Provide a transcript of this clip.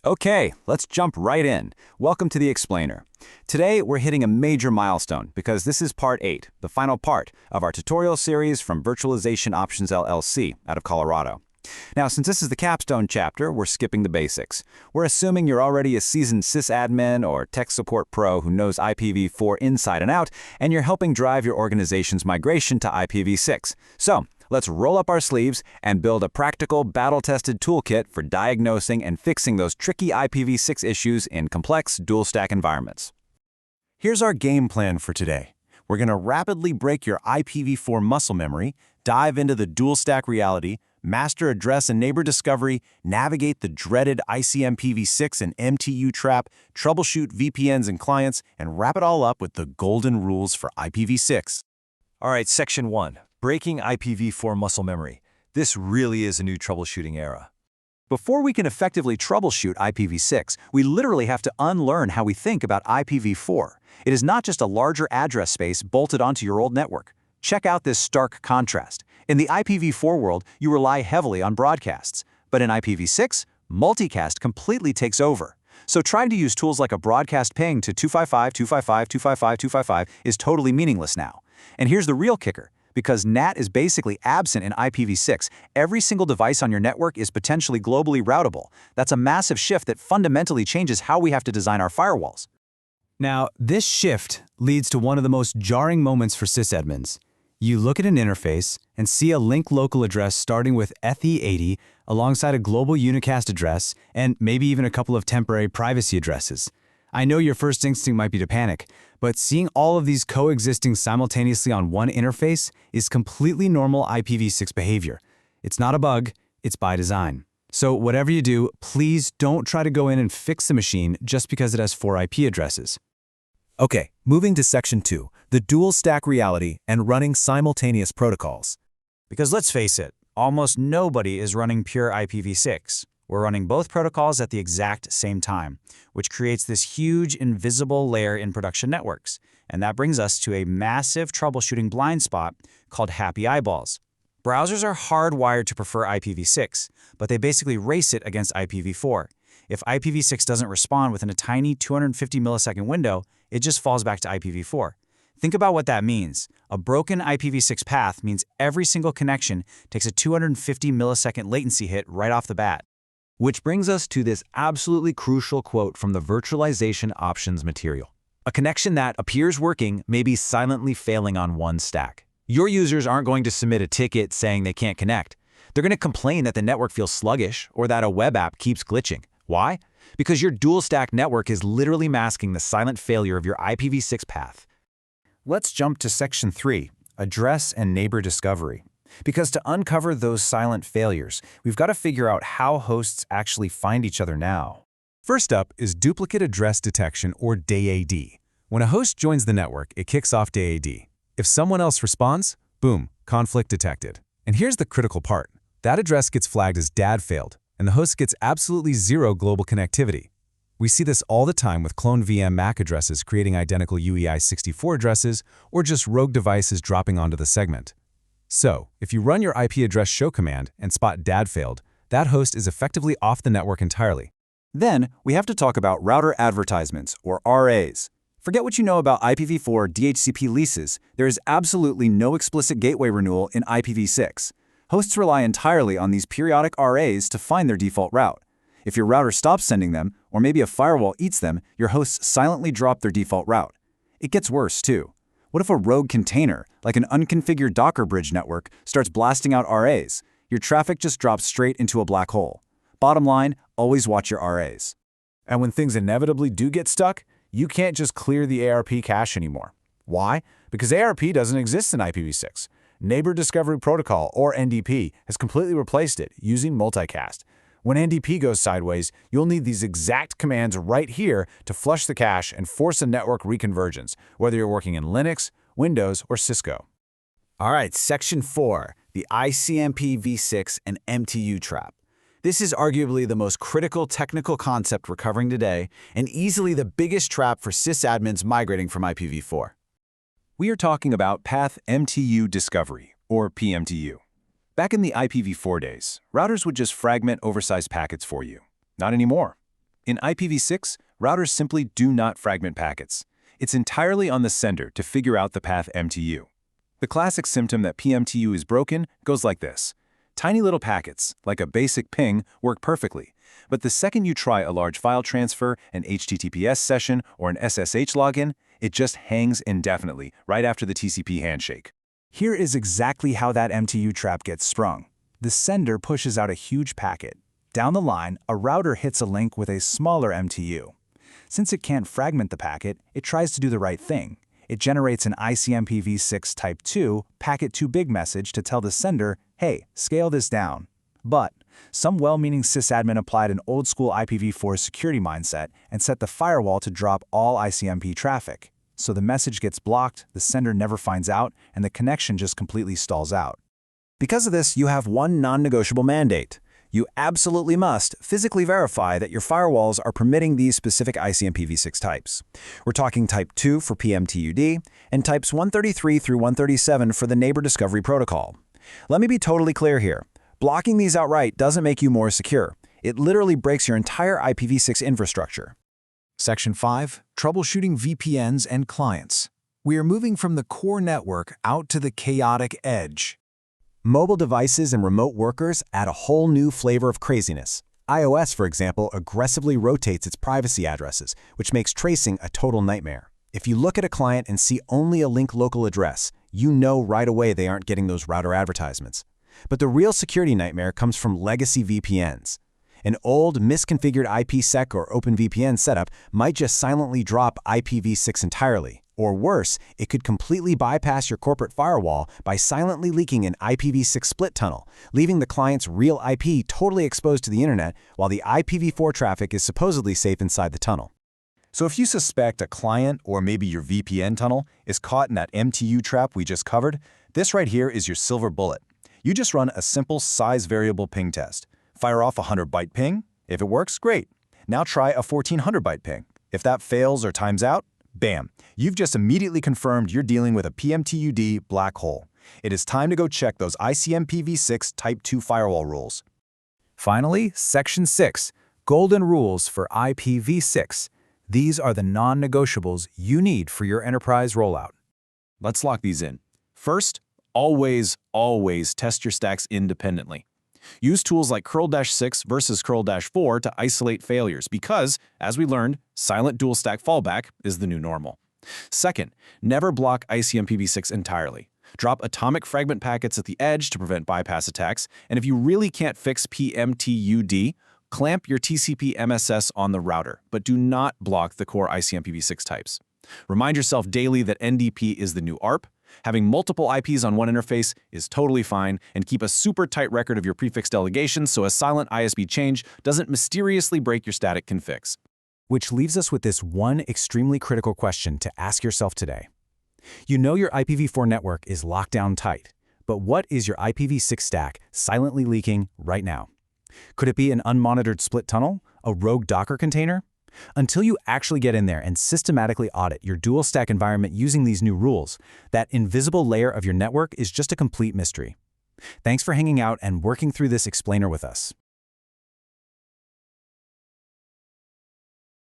Okay, let's jump right in. Welcome to the Explainer. Today, we're hitting a major milestone because this is part 8, the final part of our tutorial series from Virtualization Options LLC out of Colorado. Now, since this is the capstone chapter, we're skipping the basics. We're assuming you're already a seasoned sysadmin or tech support pro who knows IPv4 inside and out, and you're helping drive your organization's migration to IPv6. So, let's roll up our sleeves and build a practical, battle-tested toolkit for diagnosing and fixing those tricky IPv6 issues in complex dual-stack environments. Here's our game plan for today. We're going to rapidly break your IPv4 muscle memory, dive into the dual-stack reality, master address and neighbor discovery, navigate the dreaded ICMPv6 and MTU trap, troubleshoot VPNs and clients, and wrap it all up with the golden rules for IPv6. All right, Section 1. Breaking IPv4 muscle memory. This really is a new troubleshooting era. Before we can effectively troubleshoot IPv6, we literally have to unlearn how we think about IPv4. It is not just a larger address space bolted onto your old network. Check out this stark contrast. In the IPv4 world, you rely heavily on broadcasts. But in IPv6, multicast completely takes over. So trying to use tools like a broadcast ping to 255.255.255.255 is totally meaningless now. And here's the real kicker. Because NAT is basically absent in IPv6, every single device on your network is potentially globally routable. That's a massive shift that fundamentally changes how we have to design our firewalls. Now, this shift leads to one of the most jarring moments for sysadmins. You look at an interface and see a link local address starting with ETH80 alongside a global unicast address and maybe even a couple of temporary privacy addresses. I know your first instinct might be to panic, but seeing all of these coexisting simultaneously on one interface is completely normal IPv6 behavior. It's not a bug, it's by design. So whatever you do, please don't try to go in and fix the machine just because it has 4 IP addresses. Okay, moving to Section 2, the dual stack reality and running simultaneous protocols. Because let's face it, almost nobody is running pure IPv6. We're running both protocols at the exact same time, which creates this huge invisible layer in production networks. And that brings us to a massive troubleshooting blind spot called happy eyeballs. Browsers are hardwired to prefer IPv6, but they basically race it against IPv4. If IPv6 doesn't respond within a tiny 250 millisecond window, it just falls back to IPv4. Think about what that means. A broken IPv6 path means every single connection takes a 250 millisecond latency hit right off the bat. Which brings us to this absolutely crucial quote from the Virtualization Options material. A connection that appears working may be silently failing on one stack. Your users aren't going to submit a ticket saying they can't connect. They're going to complain that the network feels sluggish or that a web app keeps glitching. Why? Because your dual-stack network is literally masking the silent failure of your IPv6 path. Let's jump to Section 3, address and neighbor discovery. Because to uncover those silent failures, we've got to figure out how hosts actually find each other now. First up is duplicate address detection, or DAD. When a host joins the network, it kicks off DAD. If someone else responds, boom, conflict detected. And here's the critical part. That address gets flagged as DAD failed, and the host gets absolutely zero global connectivity. We see this all the time with clone VM MAC addresses creating identical UEI-64 addresses or just rogue devices dropping onto the segment. So, if you run your IP address show command and spot DAD failed, that host is effectively off the network entirely. Then, we have to talk about router advertisements, or RAs. Forget what you know about IPv4 DHCP leases. There is absolutely no explicit gateway renewal in IPv6. Hosts rely entirely on these periodic RAs to find their default route. If your router stops sending them, or maybe a firewall eats them, your hosts silently drop their default route. It gets worse, too. What if a rogue container, like an unconfigured Docker bridge network, starts blasting out RAs? Your traffic just drops straight into a black hole. Bottom line, always watch your RAs. And when things inevitably do get stuck, you can't just clear the ARP cache anymore. Why? Because ARP doesn't exist in IPv6. Neighbor Discovery Protocol, or NDP, has completely replaced it using multicast. When NDP goes sideways, you'll need these exact commands right here to flush the cache and force a network reconvergence, whether you're working in Linux, Windows, or Cisco. All right, Section 4, the ICMPv6 and MTU trap. This is arguably the most critical technical concept we're covering today, and easily the biggest trap for sysadmins migrating from IPv4. We are talking about Path MTU Discovery, or PMTU. Back in the IPv4 days, routers would just fragment oversized packets for you. Not anymore. In IPv6, routers simply do not fragment packets. It's entirely on the sender to figure out the path MTU. The classic symptom that PMTU is broken goes like this. Tiny little packets, like a basic ping, work perfectly, but the second you try a large file transfer, an HTTPS session, or an SSH login, it just hangs indefinitely right after the TCP handshake. Here is exactly how that MTU trap gets sprung. The sender pushes out a huge packet. Down the line, a router hits a link with a smaller MTU. Since it can't fragment the packet, it tries to do the right thing. It generates an ICMPv6 type 2 packet too big message to tell the sender, hey, scale this down. But some well-meaning sysadmin applied an old-school IPv4 security mindset and set the firewall to drop all ICMP traffic. So the message gets blocked, the sender never finds out, and the connection just completely stalls out. Because of this, you have one non-negotiable mandate. You absolutely must physically verify that your firewalls are permitting these specific ICMPv6 types. We're talking type 2 for PMTUD and types 133 through 137 for the Neighbor Discovery Protocol. Let me be totally clear here. Blocking these outright doesn't make you more secure. It literally breaks your entire IPv6 infrastructure. Section 5. Troubleshooting VPNs and clients. We are moving from the core network out to the chaotic edge. Mobile devices and remote workers add a whole new flavor of craziness. iOS, for example, aggressively rotates its privacy addresses, which makes tracing a total nightmare. If you look at a client and see only a link local address, you know right away they aren't getting those router advertisements. But the real security nightmare comes from legacy VPNs. An old, misconfigured IPsec or OpenVPN setup might just silently drop IPv6 entirely. Or worse, it could completely bypass your corporate firewall by silently leaking an IPv6 split tunnel, leaving the client's real IP totally exposed to the internet while the IPv4 traffic is supposedly safe inside the tunnel. So if you suspect a client or maybe your VPN tunnel is caught in that MTU trap we just covered, this right here is your silver bullet. You just run a simple size variable ping test. Fire off a 100-byte ping. If it works, great. Now try a 1400-byte ping. If that fails or times out, bam, you've just immediately confirmed you're dealing with a PMTUD black hole. It is time to go check those ICMPv6 Type 2 firewall rules. Finally, Section 6. Golden Rules for IPv6. These are the non-negotiables you need for your enterprise rollout. Let's lock these in. First, always test your stacks independently. Use tools like curl-6 versus curl-4 to isolate failures because, as we learned, silent dual stack fallback is the new normal. Second, never block ICMPv6 entirely. Drop atomic fragment packets at the edge to prevent bypass attacks, and if you really can't fix PMTUD, clamp your TCP MSS on the router, but do not block the core ICMPv6 types. Remind yourself daily that NDP is the new ARP. Having multiple IPs on one interface is totally fine, and keep a super tight record of your prefix delegations so a silent ISB change doesn't mysteriously break your static configs. Which leaves us with this one extremely critical question to ask yourself today. You know your IPv4 network is locked down tight, but what is your IPv6 stack silently leaking right now? Could it be an unmonitored split tunnel? A rogue Docker container? Until you actually get in there and systematically audit your dual stack environment using these new rules, that invisible layer of your network is just a complete mystery. Thanks for hanging out and working through this explainer with us.